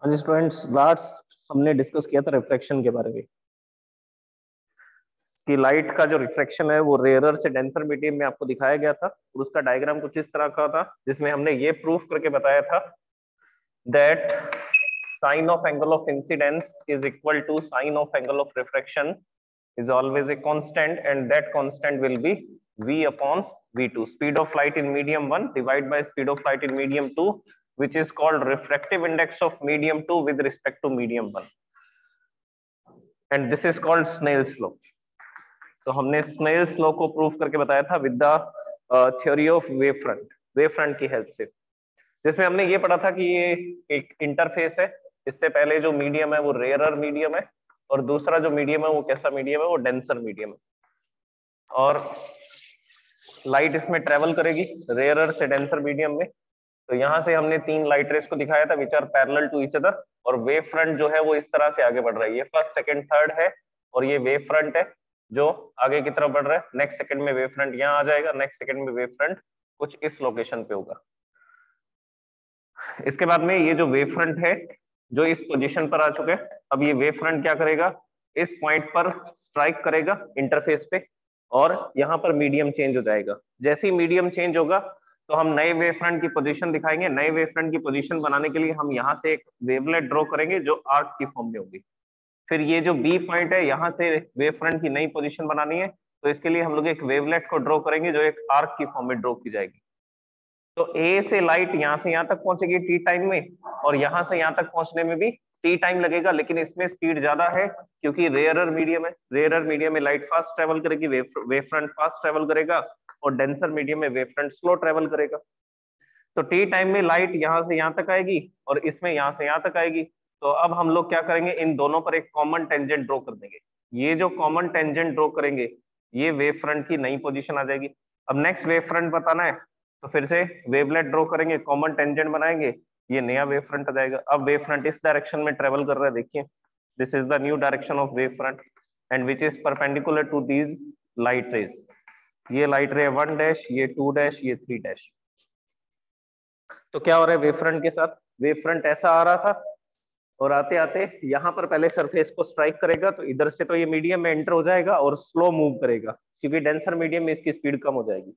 हाँ जी students, last हमने discuss किया था रिफ्रैक्शन के बारे में कि लाइट का जो रिफ्रैक्शन है वो रेयरर से डेंसर मीडियम में आपको दिखाया गया था और उसका डायग्राम कुछ इस तरह का था जिसमें हमने ये प्रूफ करके बताया था that sine of angle of incidence is equal to sine of angle of refraction is always a constant and that constant will be v upon v2, speed of light in medium 1 divided by speed of light in medium 2, which is called refractive index of medium 2 with respect to medium 1, and this is called Snell's law. तो हमने Snell's law को prove करके बताया था with the theory of wave front की help से, जिसमें हमने ये पढ़ा था कि ये एक इंटरफेस है। इससे पहले जो मीडियम है वो रेयरर मीडियम है और दूसरा जो मीडियम है वो कैसा मीडियम है, वो डेंसर मीडियम है। और लाइट इसमें ट्रेवल करेगी रेयरर से डेंसर मीडियम में। तो यहाँ से हमने तीन लाइट रेस को दिखाया था which are parallel to each other, और वेव फ्रंट जो है वो इस तरह से आगे बढ़ रहा है। ये फर्स्ट सेकंड थर्ड है और ये वेव फ्रंट है जो आगे की तरफ बढ़ रहा है। नेक्स्ट सेकंड में वेव फ्रंट यहाँ आ जाएगा, नेक्स्ट सेकंड में वेव फ्रंट कुछ इस लोकेशन पे होगा। इसके बाद में ये जो वेव फ्रंट है जो इस पोजीशन पर आ चुके हैं, अब ये वेव फ्रंट क्या करेगा, इस पॉइंट पर स्ट्राइक करेगा इंटरफेस पे और यहाँ पर मीडियम चेंज हो जाएगा। जैसे ही मीडियम चेंज होगा तो हम नए वेव फ्रंट की पोजीशन दिखाएंगे। नए वेव फ्रंट की पोजीशन बनाने के लिए हम यहाँ से एक वेवलेट ड्रॉ करेंगे जो आर्क की फॉर्म में होगी। फिर ये जो बी पॉइंट है यहाँ से वेव फ्रंट की नई पोजीशन बनानी है, तो इसके लिए हम लोग एक वेवलेट को ड्रॉ करेंगे जो एक आर्क की फॉर्म में ड्रॉ की जाएगी। तो ए से लाइट यहाँ से यहाँ तक पहुंचेगी टी टाइम में, और यहाँ से यहाँ तक पहुंचने में भी टी टाइम लगेगा, लेकिन इसमें स्पीड ज्यादा है क्योंकि रेयरर मीडियम है। रेयरर मीडियम में लाइट फास्ट ट्रेवल करेगी, वेव फ्रंट फास्ट ट्रेवल करेगा, और डेंसर मीडियम में वेव फ्रंट स्लो ट्रेवल करेगा। तो टी टाइम में लाइट यहाँ से यहाँ तक आएगी और इसमें यहाँ से यहाँ तक आएगी। तो अब हम लोग क्या करेंगे, इन दोनों पर एक कॉमन टेंजेंट ड्रॉ कर देंगे। ये जो कॉमन टेंजेंट ड्रॉ करेंगे ये वेव फ्रंट की नई पोजीशन आ जाएगी। अब नेक्स्ट वेव फ्रंट बताना है तो फिर से वेवलेट ड्रॉ करेंगे, कॉमन टेंजेंट बनाएंगे, ये नया वेव फ्रंट आ जाएगा। अब वेव फ्रंट इस डायरेक्शन में ट्रेवल कर रहा है, देखिए this is the new direction of wave front and which is perpendicular to these light rays. ये लाइट रे 1 डैश, ये 2 डैश, ये 3 डैश। तो क्या हो रहा है वेव फ्रंट के साथ, वेव फ्रंट ऐसा आ रहा था और आते आते यहाँ पर पहले सरफेस को स्ट्राइक करेगा, तो इधर से तो ये मीडियम में एंटर हो जाएगा और स्लो मूव करेगा क्योंकि डेंसर मीडियम में इसकी स्पीड कम हो जाएगी।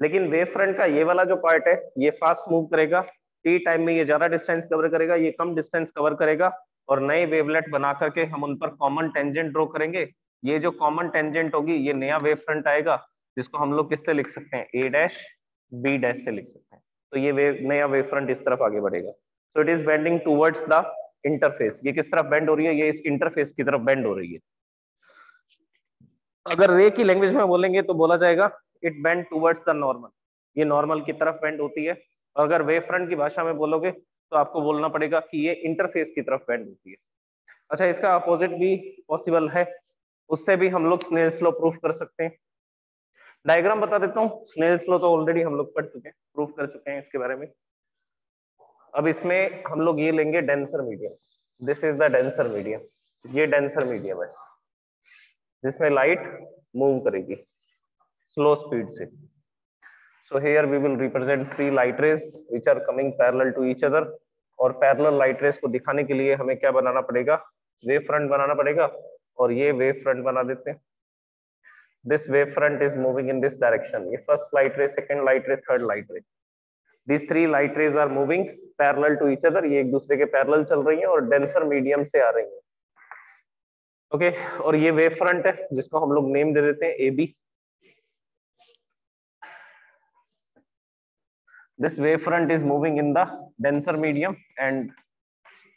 लेकिन वेव फ्रंट का ये वाला जो पार्ट है ये फास्ट मूव करेगा, टी टाइम में ये ज्यादा डिस्टेंस कवर करेगा, ये कम डिस्टेंस कवर करेगा, और नए वेवलेट बना करके हम उन पर कॉमन टेंजेंट ड्रॉ करेंगे। ये जो कॉमन टेंजेंट होगी ये नया वेव फ्रंट आएगा जिसको हम लोग किससे लिख सकते हैं, ए डैश बी डैश से लिख सकते हैं। तो ये नया वेव फ्रंट इस तरफ आगे बढ़ेगा। So it is bending towards the interface. ये किस तरफ बेंड हो रही है, ये इस इंटरफेस की तरफ बेंड हो रही है। अगर रे की लैंग्वेज में बोलेंगे तो बोला जाएगा it bend towards the normal. ये नॉर्मल की तरफ बेंड होती है। और अगर वेव फ्रंट की भाषा में बोलोगे तो आपको बोलना पड़ेगा कि ये इंटरफेस की तरफ बेंड होती है। अच्छा, इसका अपोजिट भी पॉसिबल है, उससे भी हम लोग स्नेल्स लॉ प्रूफ कर सकते हैं। डायग्राम बता देता हूँ। स्नेल्स लॉ तो ऑलरेडी हम लोग पढ़ चुके हैं, प्रूफ कर चुके हैं इसके बारे में। अब इसमें हम लोग ये लेंगे denser medium. This is the denser medium, ये डेंसर मीडियम है जिसमें लाइट मूव करेगी स्लो स्पीड से। So here we will represent three light rays which are coming parallel to each other, और पैरेलल लाइट रेस को दिखाने के लिए हमें क्या बनाना पड़ेगा, वेव फ्रंट बनाना पड़ेगा, और ये वेव फ्रंट बना देते हैं। This wave front is moving in this direction. ये first light ray, second light ray, third light ray, these three light rays are moving parallel to each other। ये एक दूसरे के पैरेलल चल रही हैं और डेंसर मीडियम से आ रही हैं। ओके, और ये वेव फ्रंट है जिसको हम लोग नेम दे देते हैं A B. This wavefront is moving in the denser medium and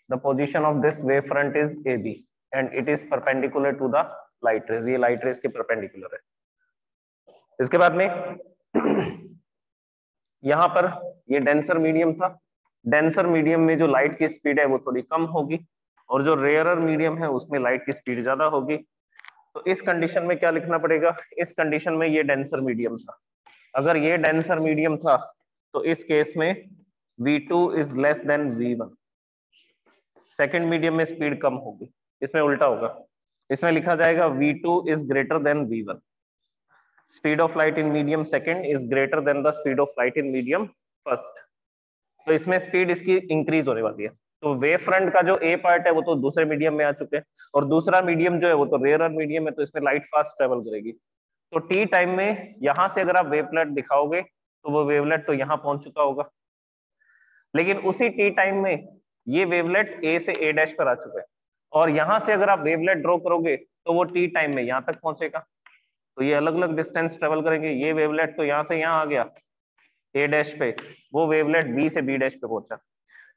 the position of this wavefront is AB and it is perpendicular to the light rays। ये light rays के perpendicular है। इसके बाद में यहाँ पर ये डेंसर मीडियम था। डेंसर मीडियम में जो लाइट की स्पीड है वो थोड़ी कम होगी और जो रेयरर मीडियम है उसमें लाइट की स्पीड ज्यादा होगी। तो इस कंडीशन में क्या लिखना पड़ेगा, इस कंडीशन में ये डेंसर मीडियम था। अगर ये डेंसर मीडियम था तो इस केस में V2 is less than V1। Second medium में स्पीड कम होगी, इसमें उल्टा होगा। इसमें लिखा जाएगा V2 is greater than V1। Speed of light in medium second is greater than the speed of light in medium first. तो इसमें स्पीड इसकी इंक्रीज होने वाली है। तो वेव फ्रंट का जो ए पार्ट है वो तो दूसरे मीडियम में आ चुके हैं, और दूसरा मीडियम जो है वो तो रेयरर मीडियम है, तो इसमें लाइट फास्ट ट्रेवल करेगी। तो टी टाइम में यहां से अगर आप वेवलेट दिखाओगे तो वो वेवलेट तो यहाँ पहुंच चुका होगा, लेकिन उसी टी टाइम में ये वेवलेट ए से ए डैश पर आ चुका है, और यहां से अगर आप वेवलेट ड्रॉ करोगे तो वो टी टाइम में यहाँ तक पहुंचेगा। तो ये अलग अलग डिस्टेंस ट्रेवल करेंगे। ये वेवलेट तो यहाँ से यहाँ आ गया ए डैश पे, वो वेवलेट बी से बी डैश पे पहुंचा,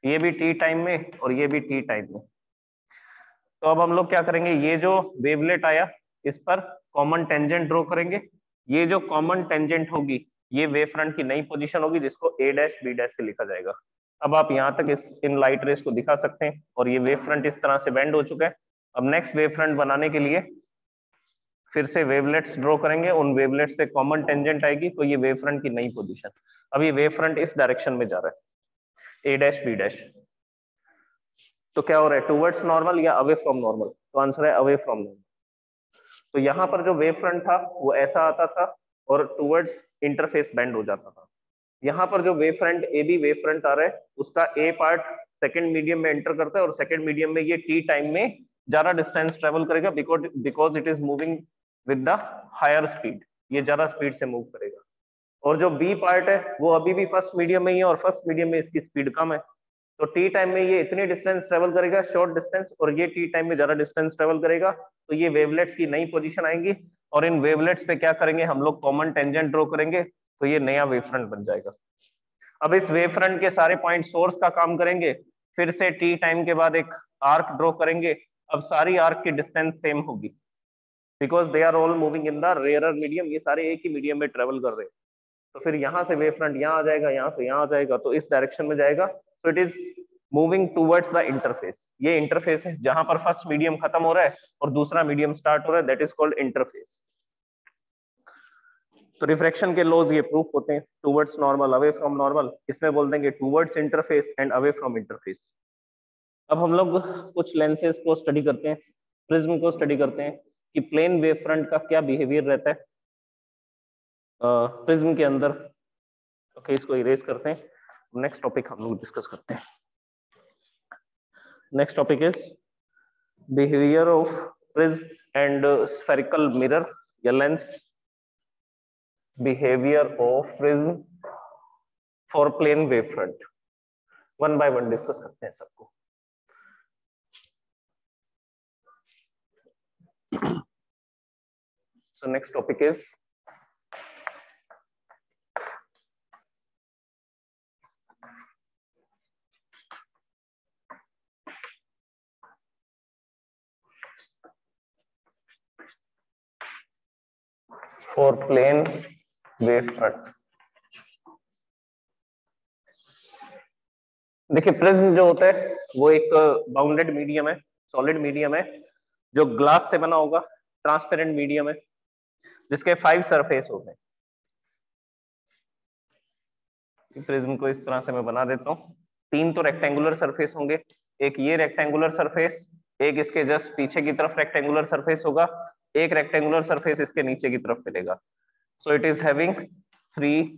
ये भी टी टाइम में और ये भी टी टाइम में। तो अब हम लोग क्या करेंगे, ये जो वेवलेट आया इस पर कॉमन टेंजेंट ड्रॉ करेंगे। ये जो कॉमन टेंजेंट होगी ये वेव फ्रंट की नई पोजीशन होगी, जिसको ए डैश बी डैश से लिखा जाएगा। अब आप यहाँ तक इस इन लाइट रेस को दिखा सकते हैं, और ये वेव फ्रंट इस तरह से बेंड हो चुका है। अब नेक्स्ट वेव फ्रंट बनाने के लिए फिर से वेवलेट्स ड्रॉ करेंगे, उन वेवलेट्स पे कॉमन टेंजेंट आएगी, तो ये वेव फ्रंट की नई पोजीशन। अब ये वेव फ्रंट इस डायरेक्शन में जा रहा है, ए डैश बी डैश। तो क्या हो रहा है, टूवर्ड्स नॉर्मल या अवे फ्रॉम नॉर्मल? तो आंसर है अवे फ्रॉम नॉर्मल। तो यहाँ पर जो वेव फ्रंट था वो ऐसा आता था और टूवर्ड्स इंटरफेस बेंड हो जाता था। यहाँ पर जो wave front A B wave front आ रहा है उसका ए पार्ट सेकंड मीडियम में एंटर करता है, और सेकंड मीडियम में ये टी टाइम में ज्यादा डिस्टेंस ट्रेवल करेगा, because it is moving with the higher speed, ये ज्यादा स्पीड से मूव करेगा। और जो बी पार्ट है वो अभी भी फर्स्ट मीडियम में ही है, और फर्स्ट मीडियम में इसकी स्पीड कम है, तो टी टाइम में ये इतनी डिस्टेंस ट्रेवल करेगा, शॉर्ट डिस्टेंस, और ये टी टाइम में ज्यादा डिस्टेंस ट्रेवल करेगा। तो ये वेवलेट्स की नई पोजीशन आएंगी, और इन वेवलेट्स पे क्या करेंगे हम लोग, कॉमन टेंजेंट ड्रॉ करेंगे, तो ये नया वेव फ्रंट बन जाएगा। अब इस वेव फ्रंट के सारे पॉइंट सोर्स का काम करेंगे, फिर से टी टाइम के बाद एक आर्क ड्रॉ करेंगे। अब सारी आर्क की डिस्टेंस सेम होगी, because they are all moving in the rarer medium, ये सारे एक ही मीडियम में ट्रेवल कर रहे हैं। तो फिर यहाँ से वेव फ्रंट यहाँ आ जाएगा, यहाँ से यहाँ आ जाएगा, तो इस डायरेक्शन में जाएगा। तो it is moving towards the interface. ये इंटरफेस है जहां पर फर्स्ट मीडियम खत्म हो रहा है और दूसरा मीडियम स्टार्ट हो रहा है, दैट इज कॉल्ड इंटरफेस। तो रिफ्रैक्शन के लॉज ये प्रूफ होते हैं, towards normal, away from normal, इसमें बोल देंगे towards interface and away from interface. अब हम लोग कुछ लेंसेज को स्टडी करते हैं, प्रिज्म को स्टडी करते हैं कि प्लेन वेव फ्रंट का क्या बिहेवियर रहता है प्रिज्म के अंदर। ओके, इसको इरेज करते हैं, नेक्स्ट टॉपिक हम लोग डिस्कस करते हैं। Next topic is behaviour of prism and spherical mirror या lens. Behaviour of prism for plane wave front, one by one discuss करते हैं सबको। So next topic is for plane wave front। देखिए prism जो होता है वो एक बाउंडेड मीडियम है, सॉलिड मीडियम है, जो ग्लास से बना होगा, ट्रांसपेरेंट मीडियम है, जिसके 5 सरफेस होते हैं। प्रिज्म को इस तरह से मैं बना देता हूँ। 3 तो रेक्टेंगुलर सरफेस होंगे, एक ये रेक्टेंगुलर सरफेस, एक इसके जस्ट पीछे की तरफ रेक्टेंगुलर सरफेस होगा, एक रेक्टेंगुलर सरफेस इसके नीचे की तरफ मिलेगा। So it is having 3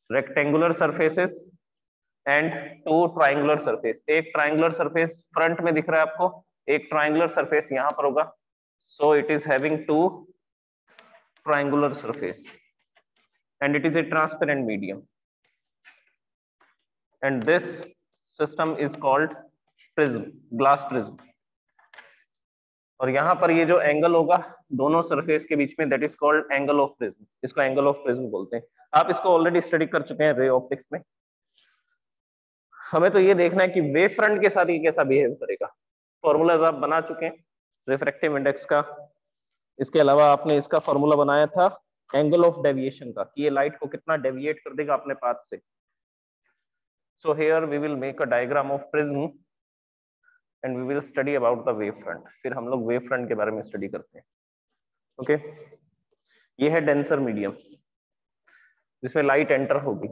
rectangular surfaces and 2 triangular surface. एक ट्राइंगुलर सरफेस फ्रंट में दिख रहा है आपको, एक ट्राइंगुलर सरफेस यहां पर होगा। So it is having 2 triangular surface and it is a transparent medium, and this system is called prism, glass prism। और यहाँ पर ये जो एंगल होगा दोनों सरफेस के बीच में, that is called angle of prism, इसको एंगल ऑफ प्रिज्म बोलते हैं। आप इसको ऑलरेडी स्टडी कर चुके हैं रे ऑप्टिक्स में। हमें तो ये देखना है कि वेव फ्रंट के साथ ये कैसा बिहेव करेगा। फॉर्मूलाज आप बना चुके हैं रिफ्रैक्टिव इंडेक्स का, इसके अलावा आपने इसका फॉर्मूला बनाया था एंगल ऑफ डेविएशन का, कि ये लाइट को कितना डेविएट कर देगा अपने पाथ से। So here we will make a diagram of prism and we will study about the wave front। फिर हम लोग wave front के बारे में स्टडी करते हैं। ओके, ये है डेंसर मीडियम जिसमें लाइट एंटर होगी।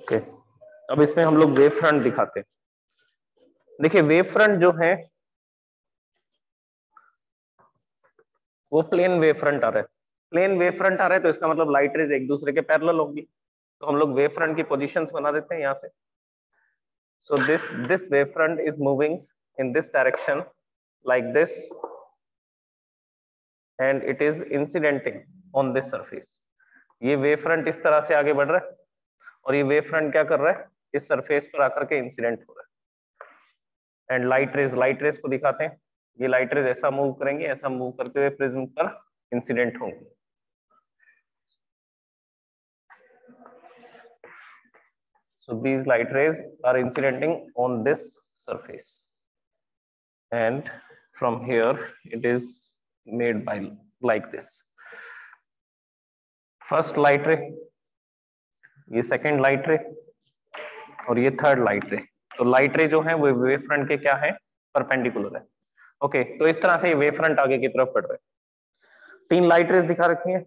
ओके, अब इसमें हम लोग वेव फ्रंट दिखाते हैं। देखिए वेव फ्रंट जो है वो प्लेन वेव फ्रंट आ रहा है। प्लेन वेव फ्रंट आ रहा है तो इसका मतलब लाइट रेज एक दूसरे के पैरेलल होंगी, तो हम लोग वेव फ्रंट की पोजीशंस बना देते हैं यहाँ से। So this wave front is moving in this direction like this and it is incidenting on this surface. ये वेव फ्रंट इस तरह से आगे बढ़ रहा है और ये वेव फ्रंट क्या कर रहा है, इस सरफेस पर आकर के इंसिडेंट हो रहा है। एंड लाइट रेज को दिखाते हैं, ये लाइट रेज ऐसा मूव करेंगे, ऐसा मूव करते हुए प्रिज्म पर इंसिडेंट होंगे। So these light rays are incidenting on this surface, and from here it is made by like this. First light ray, ये second light ray और ये third light ray। तो लाइट रे जो है वो वेव फ्रंट के क्या है, परपेंडिकुलर है। ओके, तो इस तरह से ये वेव फ्रंट आगे की तरफ बढ़ रहा है। 3 लाइट रेज दिखा रखी है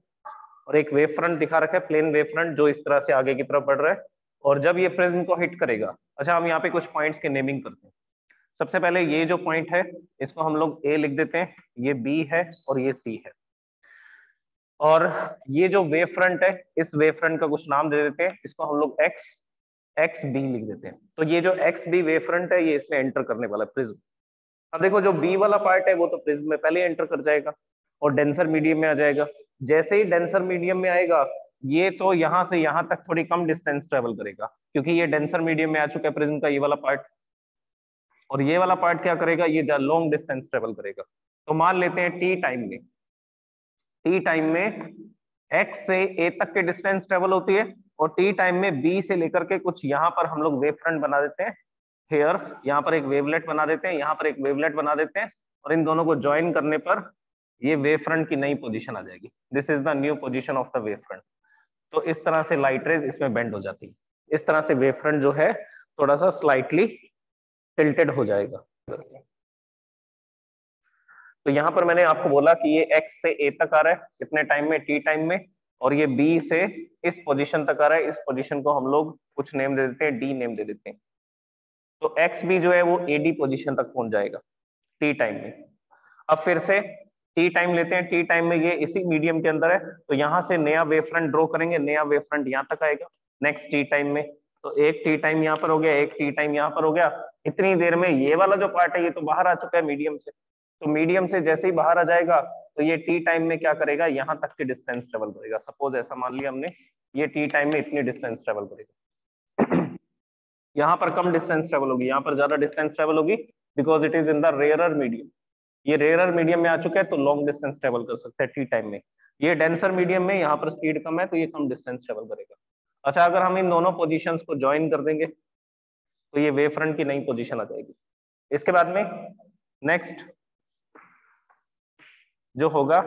और एक वेव फ्रंट दिखा रखा है, प्लेन वेव फ्रंट जो इस तरह से आगे की तरफ बढ़ रहा है। और जब ये प्रिज्म को हिट करेगा, अच्छा हम यहाँ पे कुछ पॉइंट्स के नेमिंग करते हैं। सबसे पहले ये जो पॉइंट है इसको हम लोग ए लिख देते हैं, ये बी है और ये सी है। और ये जो वेव फ्रंट है इस वेव फ्रंट का कुछ नाम दे देते हैं, इसको हम लोग एक्स बी लिख देते हैं। तो ये जो एक्स बी वेव फ्रंट है ये इसमें एंटर करने वाला है प्रिज्म। अब देखो जो बी वाला पार्ट है वो तो प्रिज्म में पहले एंटर कर जाएगा और डेंसर मीडियम में आ जाएगा। जैसे ही डेंसर मीडियम में आएगा ये तो यहाँ से यहाँ तक थोड़ी कम डिस्टेंस ट्रेवल करेगा, क्योंकि ये डेंसर मीडियम में आ चुका है प्रिज्म का ये वाला पार्ट। और ये वाला पार्ट क्या करेगा, ये लॉन्ग डिस्टेंस ट्रेवल करेगा। तो मान लेते हैं टी टाइम में एक्स से ए तक के डिस्टेंस ट्रेवल होती है और टी टाइम में बी से लेकर के कुछ यहाँ पर हम लोग वेव फ्रंट बना देते हैं। हेयर यहाँ पर एक वेवलेट बना देते हैं, यहाँ पर एक वेवलेट बना देते हैं और इन दोनों को ज्वाइन करने पर ये वेव फ्रंट की नई पोजीशन आ जाएगी। This is the new position of the wave front. तो इस तरह से लाइट रेज इसमें बेंड हो जाती है। इस तरह से वेव फ्रंट जो है थोड़ा सा स्लाइटली टिल्टेड हो जाएगा। तो यहाँ पर मैंने आपको बोला कि ये x से a तक आ रहा है कितने टाइम में, t टाइम में, और ये b से इस पोजीशन तक आ रहा है। इस पोजीशन को हम लोग कुछ नेम दे देते हैं, d नेम दे देते हैं। तो एक्स बी जो है वो एडी पोजीशन तक पहुंच जाएगा टी टाइम में। अब फिर से टी टाइम लेते हैं, टी टाइम में ये इसी मीडियम के अंदर है तो यहाँ से नया वेव फ्रंट ड्रॉ करेंगे, नया वेव फ्रंट यहाँ तक आएगा नेक्स्ट टी टाइम में। तो एक टी टाइम यहाँ पर हो गया, एक टी टाइम यहाँ पर हो गया। इतनी देर में ये वाला जो पार्ट है ये तो बाहर आ चुका है मीडियम से, तो मीडियम से जैसे ही बाहर आ जाएगा तो ये टी टाइम में क्या करेगा, यहाँ तक की डिस्टेंस ट्रेवल करेगा। सपोज ऐसा मान लिया हमने, ये टी टाइम में इतनी डिस्टेंस ट्रेवल करेगा। यहाँ पर कम डिस्टेंस ट्रेवल होगी, यहाँ पर ज्यादा डिस्टेंस ट्रेवल होगी, because it is in the rarer medium. ये रेयरर मीडियम में आ चुका है तो लॉन्ग डिस्टेंस ट्रेवल कर सकते हैं टी टाइम में। ये डेंसर मीडियम में यहाँ पर स्पीड कम है तो ये कम डिस्टेंस ट्रेवल करेगा। अच्छा अगर हम इन दोनों पोजीशंस को ज्वाइन कर देंगे तो ये वेव फ्रंट की नई पोजीशन आ जाएगी। इसके बाद में नेक्स्ट जो होगा,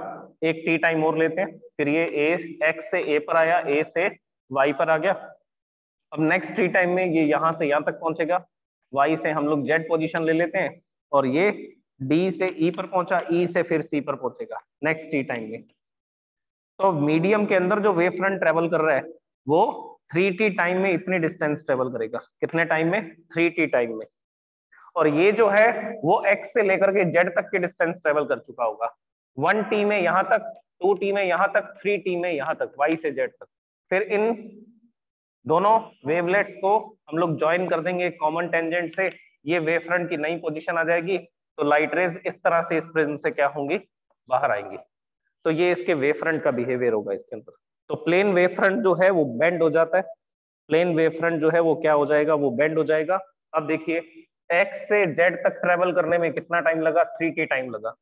एक टी टाइम और लेते हैं, फिर ये ए एक्स से ए पर आया, ए से वाई पर आ गया। अब नेक्स्ट टी टाइम में ये यहाँ से यहाँ तक पहुंचेगा, वाई से हम लोग जेड पोजीशन ले लेते हैं और ये डी से ई पर पहुंचा, ई से फिर सी पर पहुंचेगा नेक्स्ट टी टाइम में। तो मीडियम के अंदर जो वेव फ्रंट ट्रेवल कर रहा है वो 3t टाइम में इतनी डिस्टेंस ट्रेवल करेगा। कितने टाइम में, 3t टाइम में। और ये जो है वो x से लेकर के z तक की डिस्टेंस ट्रेवल कर चुका होगा। 1t में यहाँ तक, 2t में यहाँ तक, 3t में यहाँ तक, y से z तक। फिर इन दोनों वेवलेट्स को हम लोग ज्वाइन कर देंगे कॉमन टेंजेंट से, ये वेव फ्रंट की नई पोजीशन आ जाएगी। तो लाइट रेज इस तरह से इस प्रिज्म से क्या होंगी, बाहर आएंगी। तो ये इसके वेव फ्रंट का बिहेवियर होगा इसके अंदर। तो प्लेन वेव फ्रंट जो है वो बेंड हो जाता है, प्लेन वेव फ्रंट जो है वो क्या हो जाएगा, वो बेंड हो जाएगा। अब देखिए x से z तक ट्रेवल करने में कितना टाइम लगा, 3t टाइम लगा।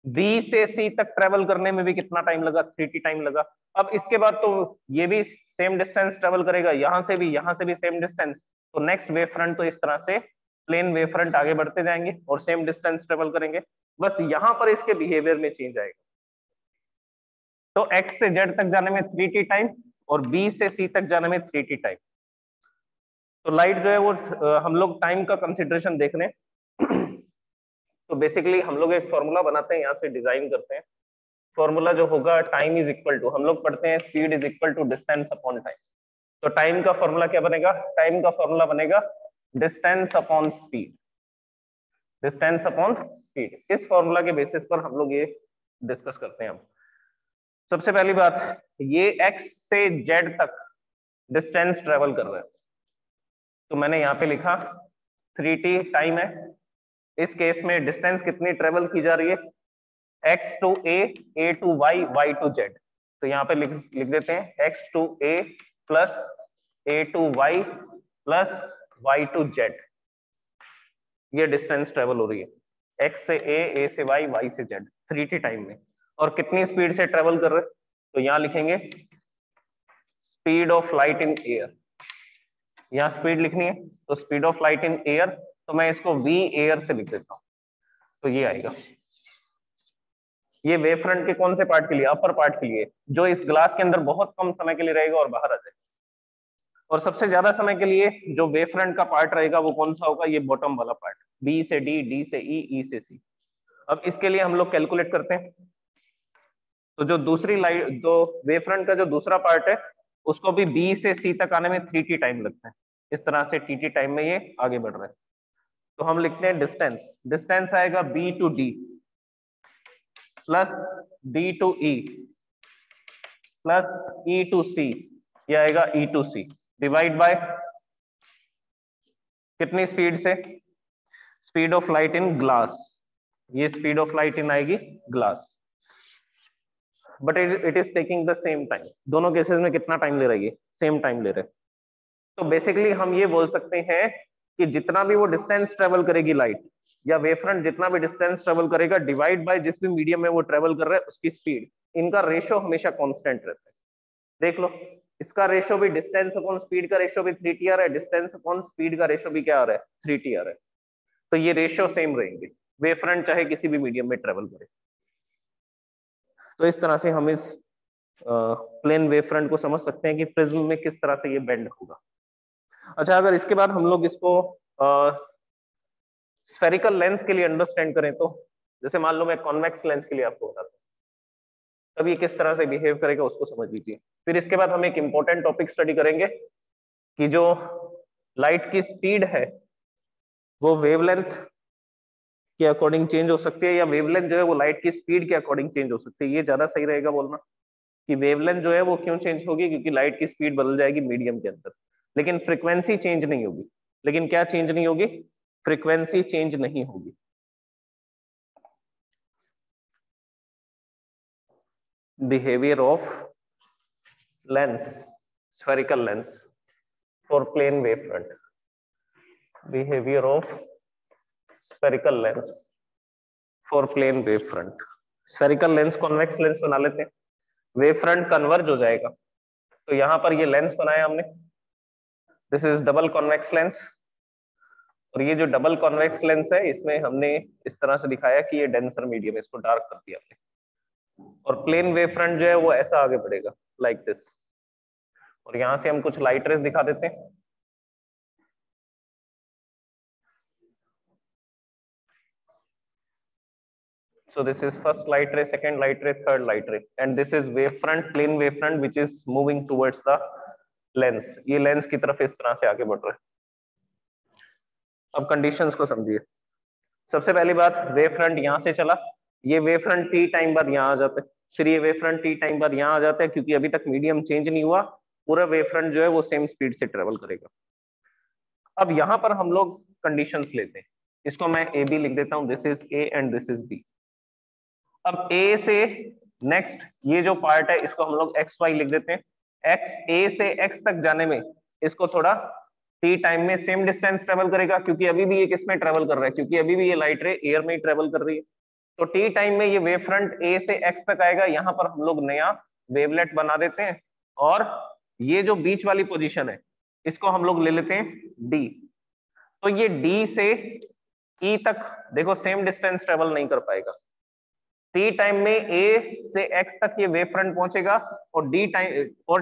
b से c तक ट्रेवल करने में भी कितना टाइम लगा, 3t टाइम लगा। अब इसके बाद तो ये भी सेम डिस्टेंस ट्रेवल करेगा, यहाँ से भी सेम डिस्टेंस। तो नेक्स्ट वेव फ्रंट तो इस तरह से प्लेन वेव फ्रंट आगे बढ़ते जाएंगे और सेम डिस्टेंस ट्रेवल करेंगे। बस यहाँ पर इसके बिहेवियर में चेंज आएगा। तो x से z तक जाने में 3t टाइम और b से c तक जाने में 3t टाइम। तो लाइट जो है वो हम लोग टाइम का कंसिडरेशन देख रहे हैं। तो बेसिकली हम लोग एक फॉर्मूला बनाते हैं, यहाँ से डिजाइन करते हैं। फॉर्मूला जो होगा, टाइम इज इक्वल टू, हम लोग पढ़ते हैं speed is equal to distance upon time. तो टाइम का फॉर्मूला क्या बनेगा, टाइम का फॉर्मूला बनेगा distance upon speed. Distance upon speed. इस फॉर्मूला के बेसिस पर हम लोग ये डिस्कस करते हैं। अब सबसे पहली बात, ये x से z तक डिस्टेंस ट्रेवल कर रहा है, तो मैंने यहाँ पे लिखा 3t टाइम है। इस केस में डिस्टेंस कितनी ट्रेवल की जा रही है, x to a to y, y to z। तो यहाँ पे लिख देते हैं x to a plus a to y plus y to z। ये डिस्टेंस ट्रेवल हो रही है x से a से y, y से z 3t टाइम में। और कितनी स्पीड से ट्रेवल कर रहे हैं, तो यहाँ लिखेंगे speed of light in air. यहाँ स्पीड लिखनी है तो speed of light in air, तो मैं इसको v एयर से लिख देता हूँ, तो ये आएगा। ये वेव फ्रंट के कौन से पार्ट के लिए, अपर पार्ट के लिए, जो इस ग्लास के अंदर बहुत कम समय के लिए रहेगा और बाहर आ जाएगा। और सबसे ज्यादा समय के लिए जो वेव फ्रंट का पार्ट रहेगा वो कौन सा होगा, ये बॉटम वाला पार्ट, बी से डी, डी से ई, ई से सी। अब इसके लिए हम लोग कैलकुलेट करते हैं, तो जो दूसरी लाइट, जो वेव फ्रंट का जो दूसरा पार्ट है, उसको भी बी से सी तक आने में 3t टाइम लगता है। इस तरह से tt टाइम में ये आगे बढ़ रहा है। तो हम लिखते हैं डिस्टेंस, डिस्टेंस आएगा b to d plus d to e plus e to c, ये आएगा e to c, divide by कितनी स्पीड से, speed of light in glass. ये स्पीड ऑफ लाइट इन आएगी glass, but it is taking the same time. दोनों cases में कितना time ले रही है, सेम टाइम ले रहे। तो बेसिकली हम ये बोल सकते हैं कि जितना भी वो डिस्टेंस ट्रेवल करेगी लाइट या वेव फ्रंट, जितना भी डिस्टेंस ट्रेवल करेगा, डिवाइड बाय जिस भी मीडियम में वो ट्रेवल कर रहा है उसकी स्पीड, इनका रेशो हमेशा कांस्टेंट रहता है। देख लो, इसका रेशो भी, डिस्टेंस अपॉन स्पीड का रेशो भी 3t आ रहा है, डिस्टेंस अपॉन स्पीड का रेशो भी क्या आ रहा है, 3t आ रहा है। तो ये रेशो सेम रहेंगे, वेव फ्रंट चाहे किसी भी मीडियम में ट्रेवल करे। तो इस तरह से हम इस प्लेन वेव फ्रंट को समझ सकते हैं कि प्रिज्म में किस तरह से ये बेंड होगा। अच्छा, अगर इसके बाद हम लोग इसको स्फेरिकल लेंस के लिए अंडरस्टैंड करें, तो जैसे मान लो मैं कॉन्वेक्स लेंस के लिए आपको बताता हूँ, तब ये किस तरह से बिहेव करेगा उसको समझ लीजिए। फिर इसके बाद हम एक इंपॉर्टेंट टॉपिक स्टडी करेंगे कि जो लाइट की स्पीड है वो वेवलेंथ के अकॉर्डिंग चेंज हो सकती है, या वेवलेंथ जो है वो लाइट की स्पीड के अकॉर्डिंग चेंज हो सकती है। ये ज्यादा सही रहेगा बोलना कि वेवलेंथ जो है वो क्यों चेंज होगी, क्योंकि लाइट की स्पीड बदल जाएगी मीडियम के अंदर, लेकिन फ्रीक्वेंसी चेंज नहीं होगी। लेकिन क्या चेंज नहीं होगी, फ्रीक्वेंसी चेंज नहीं होगी। Behaviour of lens, spherical lens for plane wave front, behaviour of spherical lens for plane wave front. Spherical lens convex lens बना लेते हैं, वेव फ्रंट कन्वर्ज हो जाएगा। तो यहां पर ये लेंस बनाया हमने, this is double convex lens. और ये जो डबल कॉन्वेक्स लेंस है, इसमें हमने इस तरह से दिखाया कि ये डेंसर मीडियम है, इसको डार्क कर दिया हमने। और प्लेन वेव फ्रंट जो है वो ऐसा आगे बढ़ेगा लाइक दिस। और यहां से हम कुछ लाइट रेज दिखा देते हैं। So this is first light ray, second light ray, third light ray, and this is wave front, plane wave front, which is moving towards the lens. ये लेंस की तरफ इस तरह से आगे बढ़ रहा है। अब कंडीशंस को समझिए। सबसे पहली बात, वेव फ्रंट यहां से चला, ये वेव फ्रंट t टाइम बाद यहाँ आ जाता है, फिर ये वेव फ्रंट t टाइम बाद यहाँ आ जाता है, क्योंकि अभी तक मीडियम चेंज नहीं हुआ, पूरा वेव फ्रंट जो है वो सेम स्पीड से ट्रेवल करेगा। अब यहाँ पर हम लोग कंडीशंस लेते हैं, इसको मैं ए बी लिख देता हूँ, this is A and this is B. अब ए से नेक्स्ट ये जो पार्ट है इसको हम लोग एक्स वाई लिख देते हैं। एक्स, ए से एक्स तक जाने में इसको थोड़ा टी टाइम में सेम डिस्टेंस ट्रेवल करेगा, क्योंकि अभी भी ये किस में ट्रेवल कर रहा है, क्योंकि अभी भी ये लाइट रे एयर में ही ट्रेवल कर रही है। तो टी टाइम में ये वेव फ्रंट ए से एक्स तक आएगा, यहाँ पर हम लोग नया वेवलेट बना देते हैं। और ये जो बीच वाली पोजीशन है इसको हम लोग ले लेते हैं डी। तो ये डी से ई तक देखो सेम डिस्टेंस ट्रेवल नहीं कर पाएगा। टी टाइम में ए से एक्स तक ये वेव फ्रंट पहुंचेगा, और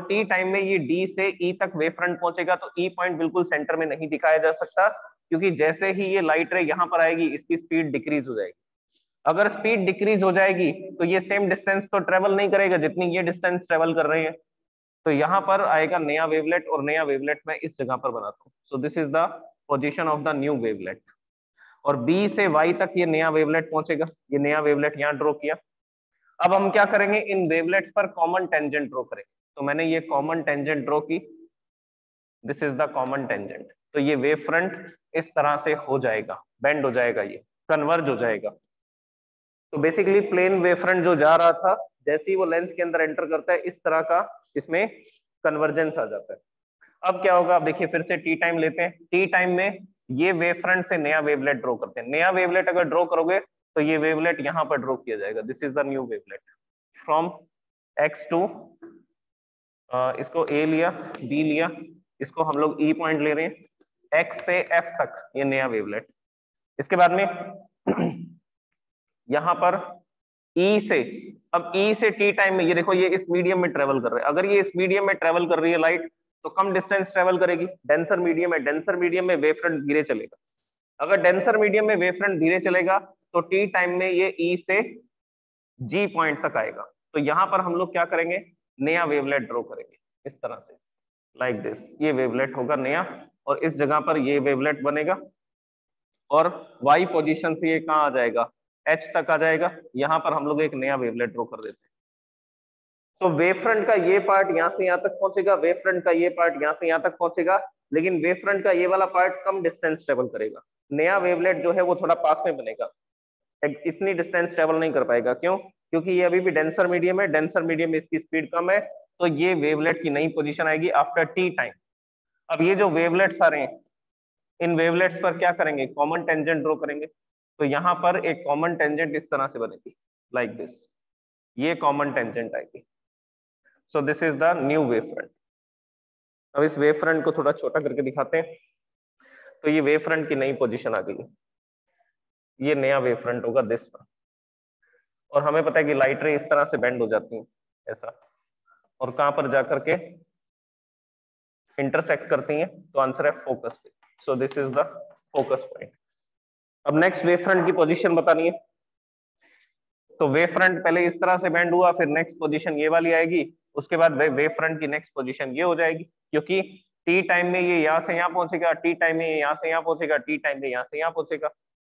टी टाइम में ये डी से ई तक वेव फ्रंट पहुंचेगा। तो ई पॉइंट बिल्कुल सेंटर में नहीं दिखाया जा सकता, क्योंकि जैसे ही ये लाइट रे यहाँ पर आएगी इसकी स्पीड डिक्रीज हो जाएगी। अगर स्पीड डिक्रीज हो जाएगी तो ये सेम डिस्टेंस तो ट्रेवल नहीं करेगा जितनी ये डिस्टेंस ट्रेवल कर रही है। तो यहाँ पर आएगा नया वेवलेट, और नया वेवलेट मैं इस जगह पर बनाता हूँ। So this is the position of the new wavelet. और बी से वाई तक ये नया वेवलेट पहुंचेगा। ये नया वेवलेट यहाँ ड्रॉ किया। अब हम क्या करेंगे, इन वेवलेट्स पर कॉमन टेंजेंट ड्रॉ करेंगे। तो मैंने ये कॉमन टेंजेंट ड्रॉ की, this is the common tangent. तो ये वेव फ्रंट इस तरह से हो जाएगा, बेंड हो जाएगा, ये कन्वर्ज हो जाएगा। तो बेसिकली प्लेन वेव फ्रंट जो जा रहा था, जैसे ही वो लेंस के अंदर एंटर करता है, इस तरह का इसमें कन्वर्जेंस आ जाता है। अब क्या होगा, अब देखिए फिर से टी टाइम लेते हैं। टी टाइम में ये वेव फ्रंट से नया वेवलेट ड्रॉ करते हैं। नया वेवलेट अगर ड्रॉ करोगे तो ये वेवलेट यहाँ पर ड्रॉ किया जाएगा। This is the new wavelet from x to, इसको ए लिया, बी लिया, इसको हम लोग ई पॉइंट ले रहे हैं, एक्स से एफ तक ये नया वेवलेट। इसके बाद में यहां पर ई से, अब ई से टी टाइम में ये देखो ये इस मीडियम में ट्रेवल कर रहे हैं। अगर ये इस मीडियम में ट्रेवल कर रही है लाइट, तो कम डिस्टेंस ट्रेवल करेगी। डेंसर मीडियम है, डेंसर मीडियम में वेव फ्रंट धीरे चलेगा। अगर डेंसर मीडियम में वेव फ्रंट धीरे चलेगा तो टी टाइम में ये ई से जी पॉइंट तक आएगा। तो यहां पर हम लोग क्या करेंगे, नया वेवलेट ड्रॉ करेंगे इस तरह से, लाइक दिस। ये वेवलेट होगा नया, और इस जगह पर ये वेवलेट बनेगा, और वाई पोजीशन से ये कहाँ आ जाएगा, एच तक आ जाएगा। यहां पर हम लोग एक नया वेवलेट ड्रॉ कर देते हैं। तो वेव फ्रंट का ये पार्ट यहाँ से यहाँ तक पहुंचेगा, वेव फ्रंट का ये पार्ट यहाँ से यहाँ तक पहुंचेगा, लेकिन वेव फ्रंट का ये वाला पार्ट कम डिस्टेंस ट्रेवल करेगा। नया वेवलेट जो है वो थोड़ा पास में बनेगा, इतनी डिस्टेंस ट्रेवल नहीं कर पाएगा। क्यों? क्योंकि ये अभी भी डेंसर मीडियम है, डेंसर मीडियम में इसकी स्पीड कम है। तो ये वेवलेट की नई पोजीशन आएगी आफ्टर टी टाइम। अब ये जो वेवलेट्स आ रहे हैं, इन वेवलेट्स पर क्या करेंगे, कॉमन टेंजेंट ड्रॉ करेंगे। तो यहां पर एक कॉमन टेंजेंट इस तरह से बनेगी, लाइक दिस। ये कॉमन टेंजेंट आएगी। So this is the new wave front. अब इस वेव फ्रंट को थोड़ा छोटा करके दिखाते हैं। तो ये वेव फ्रंट की नई पोजीशन आ गई है, ये नया वेव फ्रंट होगा दिस पर। और हमें पता है कि लाइट रे इस तरह से बेंड हो जाती है ऐसा, और कहां पर जाकर के इंटरसेक्ट करती हैं, तो आंसर है फोकस पे। So this is the focus point. अब नेक्स्ट वेव फ्रंट की पोजीशन बतानी है। तो वेव फ्रंट पहले इस तरह से बेंड हुआ, फिर नेक्स्ट पोजीशन ये वाली आएगी, उसके बाद वेव फ्रंट की नेक्स्ट पोजीशन ये हो जाएगी। क्योंकि टी टाइम में ये यहाँ से यहाँ पहुंचेगा, टी टाइम में ये यहाँ से यहाँ पहुंचेगा, टी टाइम में यहाँ से यहाँ पहुंचेगा।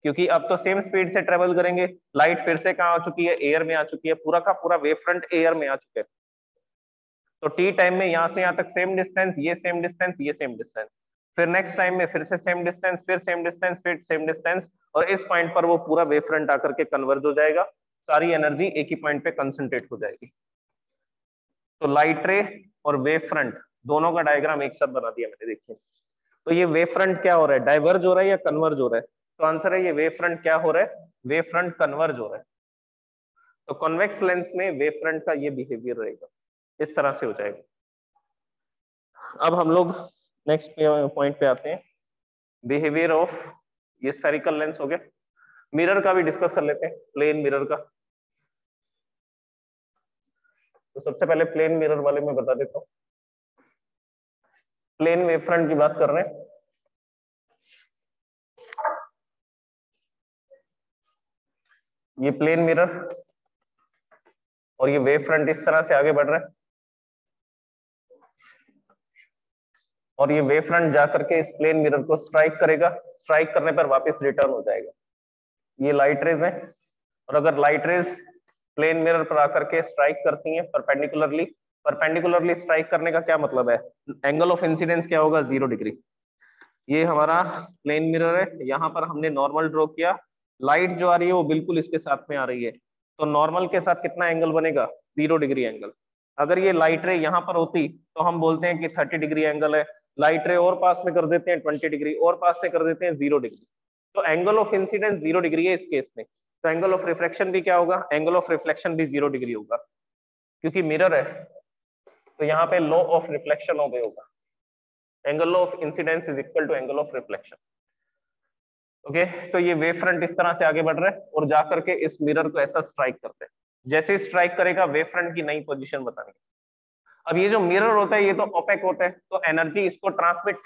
क्योंकि अब तो सेम स्पीड से ट्रेवल करेंगे। लाइट फिर से कहाँ आ चुकी है, एयर में आ चुकी है, पूरा का पूरा वेव फ्रंट एयर में आ चुके हैं। तो टी टाइम में यहाँ से यहाँ तक सेम डिस्टेंस, ये सेम डिस्टेंस, ये सेम डिस्टेंस, फिर नेक्स्ट टाइम में फिर से सेम डिस्टेंस, फिर सेम डिस्टेंस, फिर सेम डिस्टेंस, और इस पॉइंट पर वो पूरा वेव फ्रंट आकर के कन्वर्ज हो जाएगा। सारी एनर्जी एक ही पॉइंट पे कंसंट्रेट हो जाएगी। तो लाइट रे और वेव फ्रंट दोनों का डायग्राम एक साथ बना दिया मैंने, देखिए। तो ये वेव फ्रंट क्या हो रहा है, डाइवर्ज हो रहा है या कन्वर्ज हो रहा है? तो आंसर है ये वेव फ्रंट क्या हो रहा है, वेव फ्रंट कन्वर्ज हो रहा है। तो कॉन्वेक्स लेंस में वेव फ्रंट का ये बिहेवियर रहेगा, इस तरह से हो जाएगा। अब हम लोग नेक्स्ट पॉइंट पे आते हैं, बिहेवियर ऑफ, ये स्फेरिकल लेंस हो गया। मिरर का भी डिस्कस कर लेते हैं, प्लेन मिरर का। तो सबसे पहले प्लेन मिरर वाले में बता देता हूँ। प्लेन वेव फ्रंट की बात कर रहे हैं। ये प्लेन मिरर और ये वेव फ्रंट इस तरह से आगे बढ़ रहा है, और ये वेव फ्रंट जाकर के इस प्लेन मिरर को स्ट्राइक करेगा। स्ट्राइक करने पर वापस रिटर्न हो जाएगा। ये लाइट रेज है, और अगर लाइट रेज प्लेन मिरर पर आकर के स्ट्राइक करती हैं परपेंडिकुलरली, परपेंडिकुलरली स्ट्राइक करने का क्या मतलब है, एंगल ऑफ इंसिडेंस क्या होगा, 0 डिग्री। ये हमारा प्लेन मिरर है, यहाँ पर हमने नॉर्मल ड्रॉ किया। लाइट जो आ रही है वो बिल्कुल इसके साथ में आ रही है, तो नॉर्मल के साथ कितना एंगल बनेगा, 0 डिग्री एंगल। अगर ये लाइट रे यहाँ पर होती तो हम बोलते हैं कि 30 डिग्री एंगल है। लाइट रे और पास में कर देते हैं 20 डिग्री, और पास से कर देते हैं 0 डिग्री। तो एंगल ऑफ इंसिडेंस 0 डिग्री है इस केस में। तो एंगल ऑफ रिफ्लेक्शन भी क्या होगा, एंगल ऑफ रिफ्लेक्शन भी 0 डिग्री होगा, क्योंकि मिरर है। तो यहाँ पे लॉ ऑफ रिफ्लेक्शन ओबे होगा, angle of incidence is equal to angle of reflection. Okay, तो ये वेव फ्रंट इस तरह से आगे बढ़ रहा है और जाकर के इस मिरर को ऐसा स्ट्राइक करते हैं। जैसे स्ट्राइक करेगा वेव फ्रंट की नई पोजीशन बतानी। अब ये जो मिरर होता है ये तो ओपेक होता है, तो एनर्जी इसको ट्रांसमिट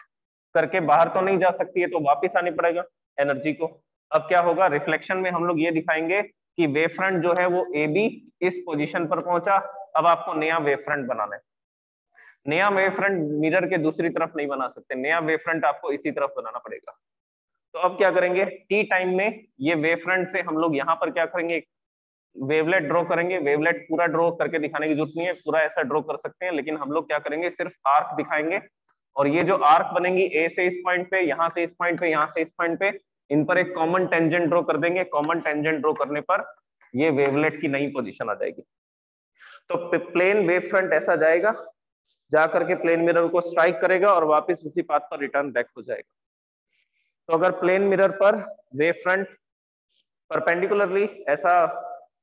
करके बाहर तो नहीं जा सकती है, तो वापिस आनी पड़ेगा एनर्जी को। अब क्या होगा, रिफ्लेक्शन में हम लोग ये दिखाएंगे कि वेव फ्रंट जो है वो ए बी इस पोजीशन पर पहुंचा। अब आपको नया वेव फ्रंट बनाना है। नया वेव फ्रंट मिरर के दूसरी तरफ नहीं बना सकते, नया वेव फ्रंट आपको इसी तरफ बनाना पड़ेगा। तो अब क्या करेंगे, टी टाइम में ये वेव फ्रंट से हम लोग यहाँ पर क्या करेंगे, वेवलेट ड्रॉ करेंगे। वेवलेट पूरा ड्रॉ करके दिखाने की जरूरत नहीं है, पूरा ऐसा ड्रॉ कर सकते हैं, लेकिन हम लोग क्या करेंगे, सिर्फ आर्क दिखाएंगे। और ये जो आर्क बनेंगी ए से इस पॉइंट पे, यहाँ से इस पॉइंट पे, यहाँ से इस पॉइंट पे, इन पर एक कॉमन टेंजेंट ड्रॉ कर देंगे। कॉमन टेंजेंट ड्रॉ करने पर ये वेवलेट की नई पोजीशन आ जाएगी। तो प्लेन वेव फ्रंट ऐसा जाएगा, जा करके प्लेन मिरर को स्ट्राइक करेगा और वापस उसी पाथ पर रिटर्न बैक हो जाएगा। तो अगर प्लेन मिरर पर वेव फ्रंट परपेंडिकुलरली ऐसा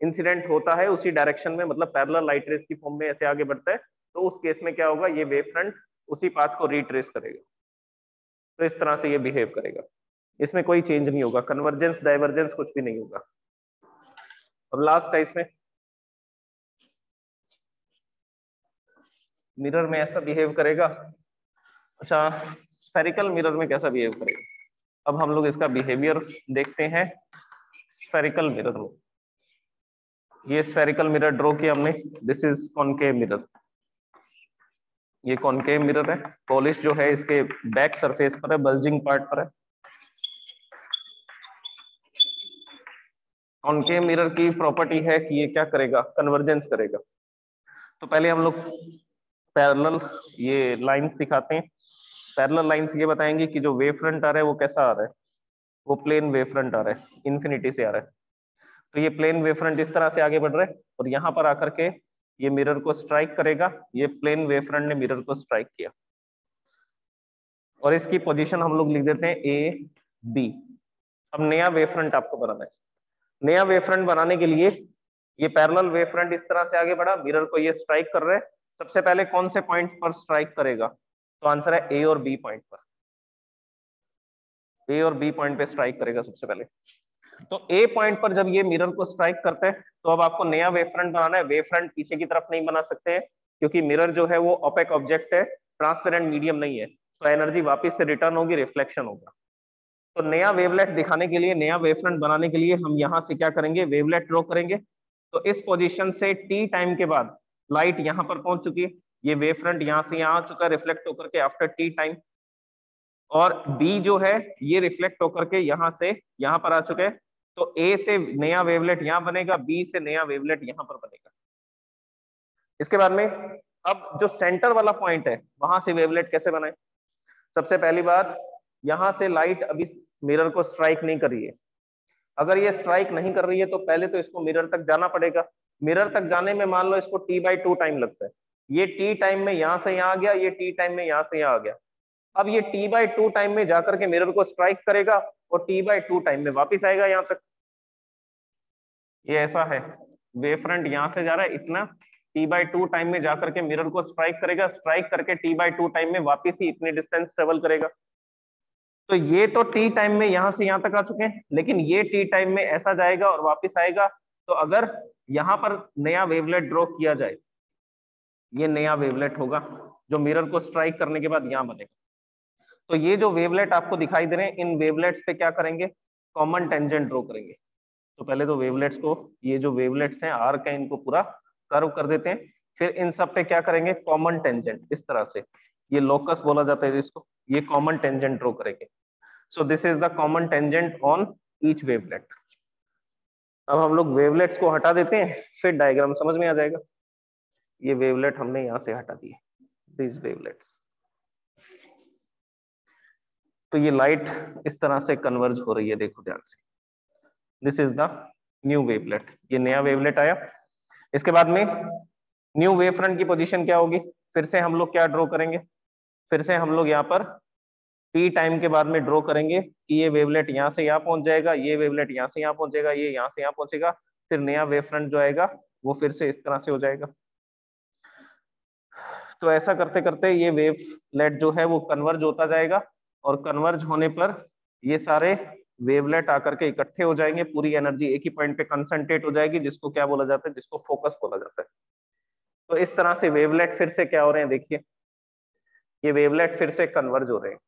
इंसिडेंट होता है उसी डायरेक्शन में, मतलब पैरेलल लाइट रेस की फॉर्म में ऐसे आगे बढ़ता है, तो उस केस में क्या होगा, ये वेव फ्रंट उसी पाथ को रिट्रेस करेगा। तो इस तरह से ये बिहेव करेगा, इसमें कोई चेंज नहीं होगा, कन्वर्जेंस डाइवर्जेंस कुछ भी नहीं होगा। अब लास्ट है इसमें, मिरर में ऐसा बिहेव करेगा। अच्छा, स्फेरिकल मिरर में कैसा बिहेव करेगा, अब हम लोग इसका बिहेवियर देखते हैं। स्फेरिकल मिरर में, ये स्फेरिकल मिरर ड्रॉ किया हमने, दिस इज कॉनकेव मिरर। ये कॉनकेव मिरर है, पॉलिश जो है इसके बैक सरफेस पर है, बल्जिंग पार्ट पर है। कॉनकेव मिरर की प्रॉपर्टी है कि ये क्या करेगा, कन्वर्जेंस करेगा। तो पहले हम लोग पैरेलल ये लाइंस दिखाते हैं। पैरेलल लाइंस ये बताएंगे कि जो वेव फ्रंट आ रहा है वो कैसा आ रहा है, वो प्लेन वेव फ्रंट आ रहा है, इन्फिनिटी से आ रहा है। तो ये प्लेन वेव फ्रंट इस तरह से आगे बढ़ रहा है और यहाँ पर आकर के ये मिरर को स्ट्राइक करेगा। ये प्लेन वेव फ्रंट ने मिरर को स्ट्राइक किया और इसकी पोजीशन हम लोग लिख देते हैं ए बी। अब नया वेव फ्रंट आपको बनाना है। नया वेव फ्रंट बनाने के लिए ये पैरेलल वेव फ्रंट इस तरह से आगे बढ़ा, मिरर को ये स्ट्राइक कर रहे हैं। सबसे पहले कौन से पॉइंट पर स्ट्राइक करेगा, तो आंसर है ए और बी पॉइंट पर। ए और बी पॉइंट पे स्ट्राइक करेगा सबसे पहले। तो ए पॉइंट पर जब ये मिरर को स्ट्राइक करते हैं, तो अब आपको नया वेव फ्रंट बनाना है। वेव फ्रंट पीछे की तरफ नहीं बना सकते हैं, क्योंकि मिरर जो है वो ओपेक ऑब्जेक्ट है, ट्रांसपेरेंट मीडियम नहीं है, तो एनर्जी वापस से रिटर्न होगी, रिफ्लेक्शन होगा। तो नया वेवलेट दिखाने के लिए, नया वेव फ्रंट बनाने के लिए हम यहाँ से क्या करेंगे, वेवलेट ड्रॉ करेंगे। तो इस पोजीशन से टी टाइम के बाद लाइट यहाँ पर पहुंच चुकी है, ये वेव फ्रंट यहाँ से यहाँ आ चुका है रिफ्लेक्ट होकर के आफ्टर टी टाइम। और बी जो है ये रिफ्लेक्ट होकर के यहाँ से यहाँ पर आ चुके हैं। तो ए से नया वेवलेट यहाँ बनेगा, बी से नया वेवलेट यहाँ पर बनेगा। इसके बाद में अब जो सेंटर वाला पॉइंट है वहां से वेवलेट कैसे बनाए। सबसे पहली बात, यहां से लाइट अभी मिरर को स्ट्राइक नहीं कर रही है। अगर ये स्ट्राइक नहीं कर रही है तो पहले तो इसको मिरर तक जाना पड़ेगा। मिरर तक जाने में मान लो इसको t/2 टाइम लगता है। ये टी टाइम में यहां से यहां आ गया, ये टी टाइम में यहां से यहां आ गया। अब ये t/2 टाइम में जाकर के मिरर को स्ट्राइक करेगा और t/2 टाइम में वापिस आएगा यहाँ तक। ये ऐसा है, वेव फ्रंट यहां से जा रहा है इतना, t/2 टाइम में जाकर के मिरर को स्ट्राइक करेगा, स्ट्राइक करके t/2 टाइम में वापिस ही इतनी डिस्टेंस ट्रेवल करेगा। तो ये तो टी टाइम में यहां से यहां तक आ चुके हैं, लेकिन ये टी टाइम में ऐसा जाएगा और वापस आएगा। तो अगर यहां पर नया वेवलेट ड्रॉ किया जाए, ये नया वेवलेट होगा जो मिरर को स्ट्राइक करने के बाद यहां बनेगा। तो ये जो वेवलेट आपको दिखाई दे रहे हैं, इन वेवलेट्स पे क्या करेंगे, कॉमन टेंजेंट ड्रॉ करेंगे। तो पहले तो वेवलेट्स को, ये जो वेवलेट्स हैं आर्क है, इनको पूरा कर्व कर देते हैं। फिर इन सब पे क्या करेंगे, कॉमन टेंजेंट, इस तरह से, ये लोकस बोला जाता है इसको, ये कॉमन टेंजेंट ड्रॉ करेंगे। So this is the common tangent on each wavelet. अब हम लोग वेवलेट्स को हटा देते हैं, फिर डायग्राम समझ में आ जाएगा। ये वेवलेट हमने यहां से हटा दिए, these wavelets। तो ये लाइट इस तरह से कन्वर्ज हो रही है, देखो ध्यान से। This is the new wavelet, ये नया वेवलेट आया। इसके बाद में न्यू वेव फ्रंट की पोजीशन क्या होगी, फिर से हम लोग क्या ड्रॉ करेंगे, फिर से हम लोग यहाँ पर टी टाइम के बाद में ड्रॉ करेंगे कि ये वेवलेट यहाँ से यहाँ पहुंच जाएगा, ये वेवलेट यहाँ से यहाँ पहुंचेगा, ये यहाँ से यहाँ पहुंचेगा। फिर नया वेव फ्रंट जो आएगा वो फिर से इस तरह से हो जाएगा। तो ऐसा करते करते ये वेवलेट जो है वो कन्वर्ज होता जाएगा, और कन्वर्ज होने पर ये सारे वेवलेट आकर के इकट्ठे हो जाएंगे, पूरी एनर्जी एक ही पॉइंट पे कंसंट्रेट हो जाएगी, जिसको क्या बोला जाता है, जिसको फोकस बोला जाता है। तो इस तरह से वेवलेट फिर से क्या हो रहे हैं, देखिए ये वेवलेट फिर से कन्वर्ज हो रहे हैं।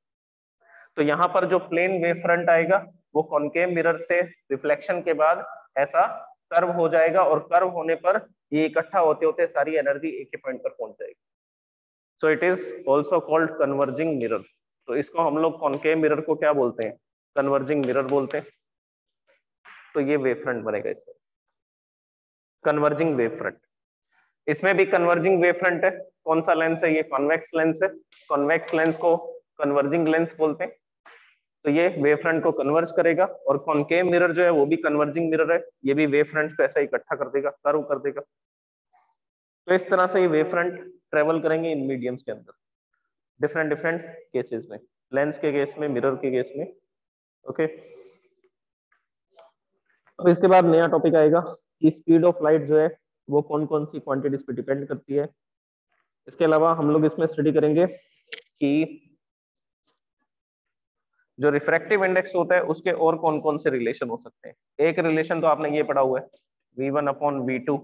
तो यहाँ पर जो प्लेन वेव फ्रंट आएगा वो कॉनकेव मिरर से रिफ्लेक्शन के बाद ऐसा कर्व हो जाएगा, और कर्व होने पर ये इकट्ठा होते होते सारी एनर्जी एक ही पॉइंट पर पहुंच जाएगी। So it is also called converging mirror. तो इसको हम लोग कॉनकेव मिरर को क्या बोलते हैं, कन्वर्जिंग मिरर बोलते हैं। तो ये वेव फ्रंट बनेगा इसमें, कन्वर्जिंग वेव फ्रंट। इसमें भी कन्वर्जिंग वेव फ्रंट है। कौन सा लेंस है? ये कॉन्वेक्स लेंस है। कॉन्वेक्स लेंस को कन्वर्जिंग लेंस बोलते हैं। तो ये वेव फ्रंट को कन्वर्ज करेगा, और कॉनकेव मिरर जो है वो भी कन्वर्जिंग मिरर है, ये भी वेव फ्रंट को ऐसा इकट्ठा कर देगा, कर्व कर देगा। तो इस तरह से ये वेव फ्रंट ट्रेवल करेंगे इन मीडियम्स के अंदर, डिफरेंट डिफरेंट केसेस में, लेंस के केस में, मिरर के केस में। ओके, अब इसके बाद नया टॉपिक आएगा कि स्पीड ऑफ लाइट जो है वो कौन कौन सी क्वांटिटीज पे डिपेंड करती है। इसके अलावा हम लोग इसमें स्टडी करेंगे कि जो रिफ्रैक्टिव इंडेक्स होता है उसके और कौन कौन से रिलेशन हो सकते हैं। एक रिलेशन तो आपने ये पढ़ा हुआ है V1 अपॉन V2,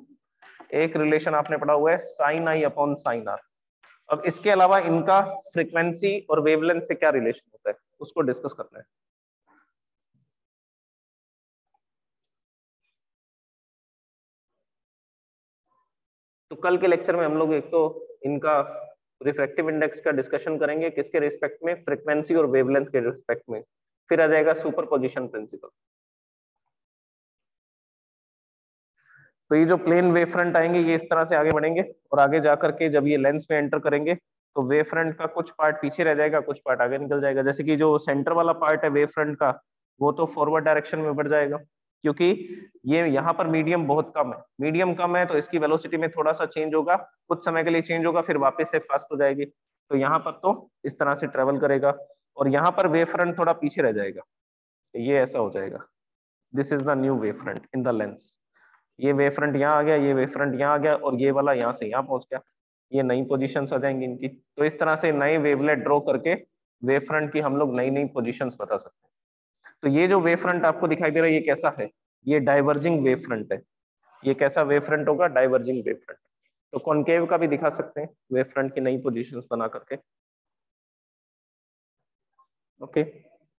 एक रिलेशन आपने पढ़ा हुआ है sine i upon sine r. अब इसके अलावा इनका फ्रीक्वेंसी और वेवलेंथ से क्या रिलेशन होता है उसको डिस्कस करना है। तो कल के लेक्चर में हम लोग एक तो इनका रिफ्रैक्टिव इंडेक्स का डिस्कशन करेंगे, किसके रिस्पेक्ट में? फ्रीक्वेंसी और वेवलेंथ के रिस्पेक्ट में। फिर आ जाएगा सुपरपोजिशन प्रिंसिपल। तो ये जो प्लेन वेव फ्रंट आएंगे ये इस तरह से आगे बढ़ेंगे, और आगे जाकर के जब ये लेंस में एंटर करेंगे तो वेव फ्रंट का कुछ पार्ट पीछे रह जाएगा, कुछ पार्ट आगे निकल जाएगा। जैसे कि जो सेंटर वाला पार्ट है वेव फ्रंट का वो तो फॉरवर्ड डायरेक्शन में बढ़ जाएगा, क्योंकि ये यहाँ पर मीडियम बहुत कम है। मीडियम कम है तो इसकी वेलोसिटी में थोड़ा सा चेंज होगा, कुछ समय के लिए चेंज होगा, फिर वापस से फास्ट हो जाएगी। तो यहाँ पर तो इस तरह से ट्रेवल करेगा, और यहाँ पर वेव फ्रंट थोड़ा पीछे रह जाएगा, ये ऐसा हो जाएगा। This is the new wave front in the lens. ये वेव फ्रंट यहाँ आ गया, ये वेव फ्रंट यहाँ आ गया, और ये वाला यहाँ से यहाँ पहुंच गया। ये नई पोजीशंस आ जाएंगी इनकी। तो इस तरह से नए वेवलेट ड्रॉ करके वेव फ्रंट की हम लोग नई नई पोजीशंस बता सकते हैं। तो ये जो वेव फ्रंट आपको दिखाई दे रहा है ये कैसा है? ये डाइवर्जिंग वेव फ्रंट है। ये कैसा वेव फ्रंट होगा? Diverging wave front. तो कॉनकेव का भी दिखा सकते हैं वेव फ्रंट की नई पोजीशंस बना करके। ओके